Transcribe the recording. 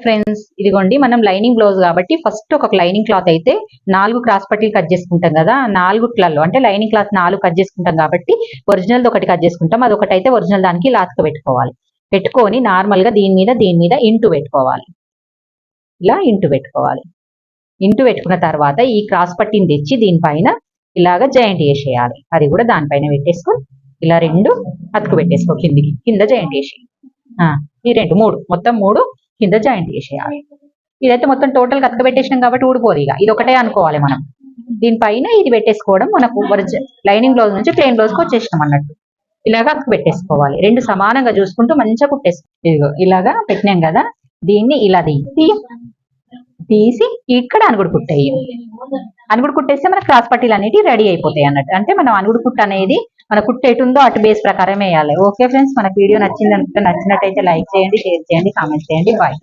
Friends ఇదిగోండి మనం lining blouse కాబట్టి ఫస్ట్ ఒక లైనింగ్ క్లాత్ అయితే 4 క్రాస్ పట్టీలు కట్ చేసుకుంటాం కదా, 4 అంటే లైనింగ్ క్లాత్ 4 కట్ చేసుకుంటాం కాబట్టి ఒరిజినల్ ఒకటి కట్ చేసుకుంటాం, అది ఒకటైతే ఒరిజినల్ దానికి లాస్ట్గా పెట్టుకోవాలి. పెట్టుకొని నార్మల్ గా దీని మీద ఇంటూ పెట్టుకోవాలి. ఇలా ఇంటూ పెట్టుకోవాలి. ఇంటూ పెట్టుకున్న తర్వాత ఈ క్రాస్ పట్టీని తెచ్చి దీనిపైన ఇలాగ జాయింట్ చేసేయాలి. అది కూడా దానిపైన పెట్టేసుకొని ఇలా 2 అతుకు పెట్టేసుకో, కింద జాయింట్ చేసి ఈ 3 మొత్తం 3 కింద జాయింట్ చేసేయాలి. ఇదైతే మొత్తం టోటల్ అతుకు పెట్టేసినాం కాబట్టి ఊడిపోదు. ఇక ఇది ఒకటే అనుకోవాలి మనం. దీనిపైన ఇది పెట్టేసుకోవడం మనకు లైనింగ్ బ్లౌజ్ నుంచి ప్లెయిన్ బ్లౌజ్కి వచ్చేసినాం అన్నట్టు. ఇలాగ అతుకు పెట్టేసుకోవాలి. 2 సమానంగా చూసుకుంటూ మంచిగా కుట్టేసుకో. ఇదిగో ఇలాగా పెట్టినాం కదా, దీన్ని ఇలా తీసి ఇక్కడ అనుగుడు కుట్టేయి. అనుగుడు కుట్టేస్తే మన క్రాస్ పట్టీలు అనేవి రెడీ అయిపోతాయి అన్నట్టు. అంటే మనం అనుగుడు కుట్టు అనేది మన కుట్టు ఎటుందో అటు బేస్ ప్రకారం వేయాలి. ఓకే ఫ్రెండ్స్, మనకు వీడియో నచ్చినట్టయితే లైక్ చేయండి, షేర్ చేయండి, కామెంట్ చేయండి. బాయ్.